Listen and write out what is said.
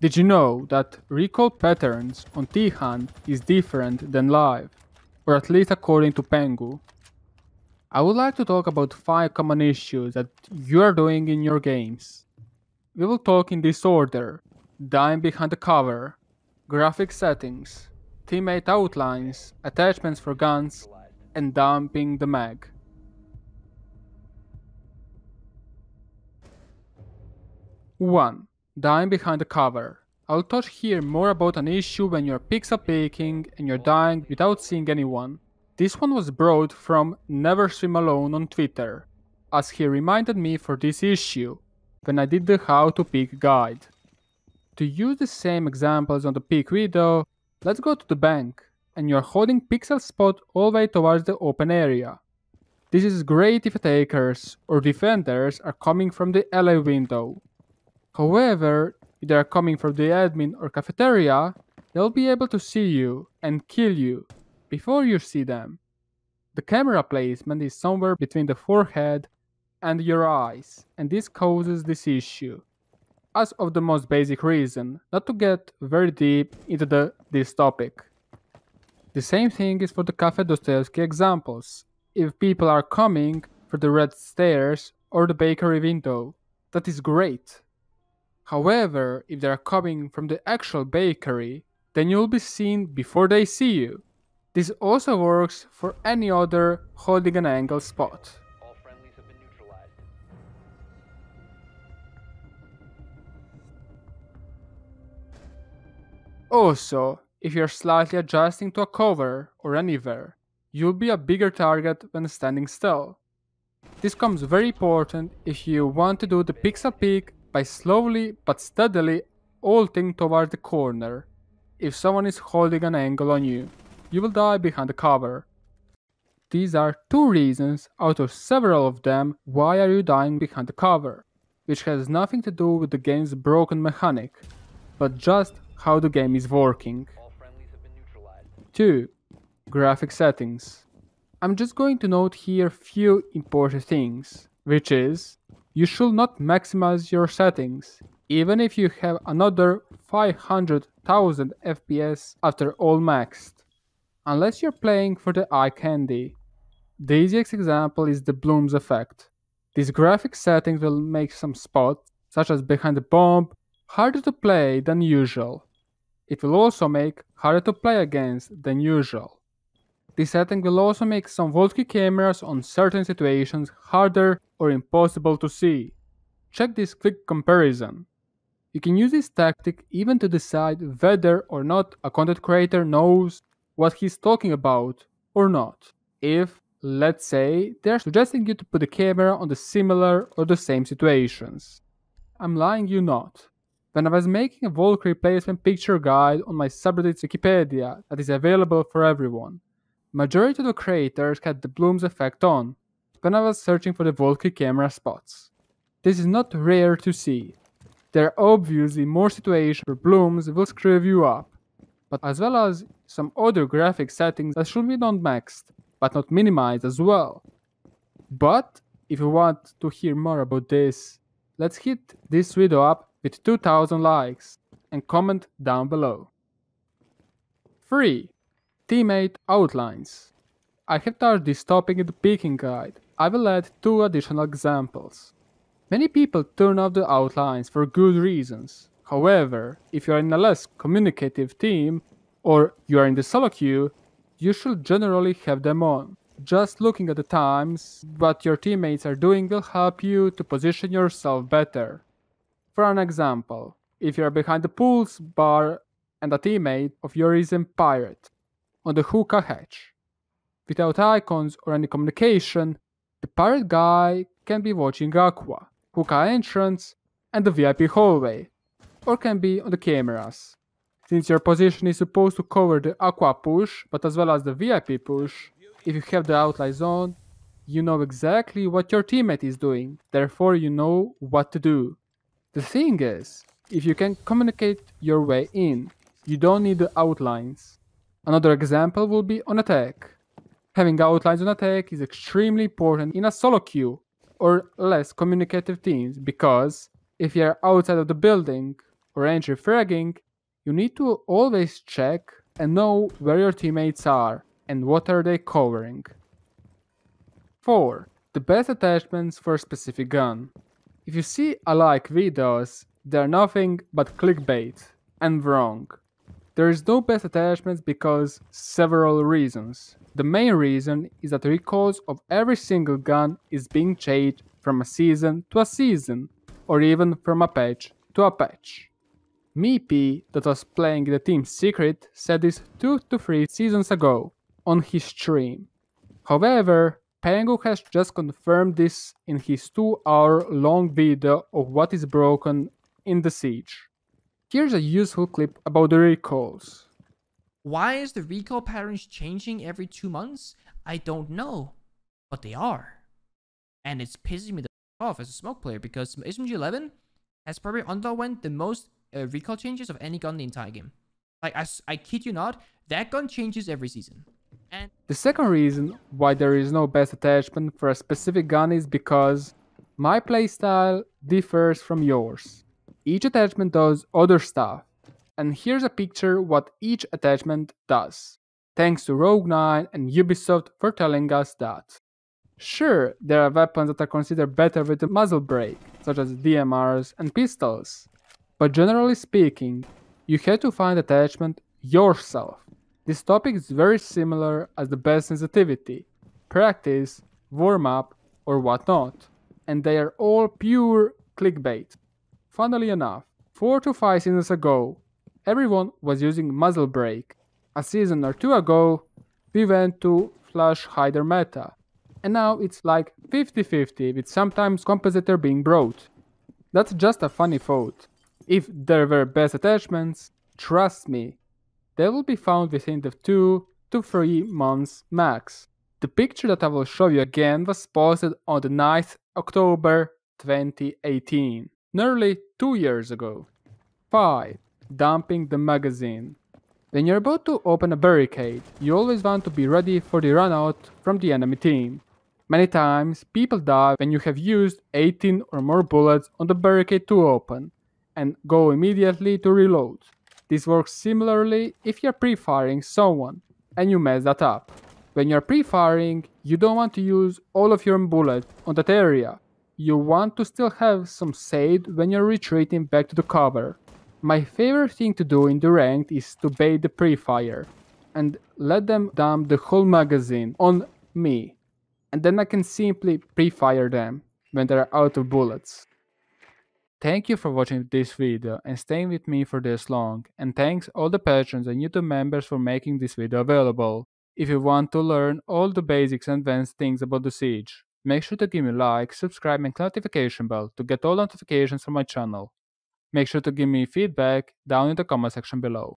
Did you know that recoil patterns on T-Hand is different than live, or at least according to Pengu? I would like to talk about 5 common issues that you are doing in your games. We will talk in this order: dying behind the cover, graphic settings, teammate outlines, attachments for guns, and dumping the mag. One. Dying behind the cover. I'll touch here more about an issue when you're pixel picking and you're dying without seeing anyone. This one was brought from Never Swim Alone on Twitter, as he reminded me for this issue when I did the How to Pick guide. To use the same examples on the pick video, let's go to the bank, and you're holding pixel spot all the way towards the open area. This is great if attackers or defenders are coming from the LA window. However, if they are coming from the admin or cafeteria, they'll be able to see you and kill you before you see them. The camera placement is somewhere between the forehead and your eyes, and this causes this issue. As of the most basic reason, not to get very deep into this topic. The same thing is for the Cafe Dostoevsky examples. If people are coming for the red stairs or the bakery window, that is great. However, if they are coming from the actual bakery, then you'll be seen before they see you. This also works for any other holding an angle spot. All friendlies have been neutralized. Also, if you're slightly adjusting to a cover or anywhere, you'll be a bigger target when standing still. This comes very important if you want to do the pixel pick by slowly but steadily ulting toward the corner. If someone is holding an angle on you, you will die behind the cover. These are 2 reasons out of several of them why are you dying behind the cover, which has nothing to do with the game's broken mechanic, but just how the game is working. All friendlies have been neutralized. 2. Graphic settings. I'm just going to note here few important things, which is, you should not maximize your settings, even if you have another 500,000 FPS after all maxed, unless you're playing for the eye candy. The easiest example is the Bloom's effect. These graphic settings will make some spots, such as behind the bomb, harder to play than usual. It will also make harder to play against than usual. This setting will also make some Volsky cameras on certain situations harder or impossible to see. Check this quick comparison. You can use this tactic even to decide whether or not a content creator knows what he's talking about or not. If, let's say, they're suggesting you to put the camera on the similar or the same situations. I'm lying you not. When I was making a Volk replacement picture guide on my subreddit's Wikipedia that is available for everyone, majority of the creators had the Bloom's effect on when I was searching for the Volky camera spots. This is not rare to see. There are obviously more situations where Blooms will screw you up, but as well as some other graphic settings that should be not maxed, but not minimized as well. But if you want to hear more about this, let's hit this video up with 2000 likes and comment down below. 3. Teammate outlines. I have touched this topic in the picking guide. I will add 2 additional examples. Many people turn off the outlines for good reasons. However, if you are in a less communicative team, or you are in the solo queue, you should generally have them on. Just looking at the times, what your teammates are doing will help you to position yourself better. For an example, if you are behind the pools bar and a teammate of yours is in pirate, on the hookah hatch. Without icons or any communication, the pirate guy can be watching Aqua, hookah entrance, and the VIP hallway, or can be on the cameras. Since your position is supposed to cover the Aqua push, but as well as the VIP push, if you have the outlines on, you know exactly what your teammate is doing, therefore you know what to do. The thing is, if you can communicate your way in, you don't need the outlines. Another example will be on attack. Having outlines on attack is extremely important in a solo queue or less communicative teams, because if you are outside of the building, or entry fragging, you need to always check and know where your teammates are and what are they covering. 4. The best attachments for a specific gun. If you see alike videos, they are nothing but clickbait, and wrong. There is no best attachments because several reasons. The main reason is that the recoils of every single gun is being changed from a season to a season, or even from a patch to a patch. Meepy, that was playing the Team Secret, said this 2 to 3 seasons ago on his stream. However, Pengu has just confirmed this in his 2-hour-long video of what is broken in the siege. Here's a useful clip about the recoils. Why is the recoil patterns changing every 2 months? I don't know, but they are. And it's pissing me the off as a smoke player because SMG11 has probably underwent the most recoil changes of any gun in the entire game. Like, I kid you not, that gun changes every season. And the second reason why there is no best attachment for a specific gun is because my playstyle differs from yours. Each attachment does other stuff, and here's a picture what each attachment does. Thanks to Rogue 9 and Ubisoft for telling us that. Sure, there are weapons that are considered better with a muzzle brake, such as DMRs and pistols, but generally speaking, you have to find attachment yourself. This topic is very similar as the best sensitivity, practice, warm-up, or whatnot, and they are all pure clickbait. Funnily enough, 4 to 5 seasons ago, everyone was using muzzle brake. A season or 2 ago, we went to flush hider meta, and now it's like 50-50 with sometimes compositor being brought. That's just a funny thought. If there were best attachments, trust me, they will be found within the 2 to 3 months max. The picture that I will show you again was posted on the 9th October 2018, nearly 2 years ago. 5. Dumping the magazine. When you're about to open a barricade, you always want to be ready for the run out from the enemy team. Many times, people die when you have used 18 or more bullets on the barricade to open, and go immediately to reload. This works similarly if you're pre-firing someone, and you mess that up. When you're pre-firing, you don't want to use all of your bullets on that area. You want to still have some saved when you're retreating back to the cover. My favorite thing to do in the ranked is to bait the pre-fire, and let them dump the whole magazine on me, and then I can simply pre-fire them when they're out of bullets. Thank you for watching this video and staying with me for this long, and thanks all the patrons and YouTube members for making this video available. If you want to learn all the basics and advanced things about the siege, make sure to give me a like, subscribe and click notification bell to get all notifications from my channel. Make sure to give me feedback down in the comment section below.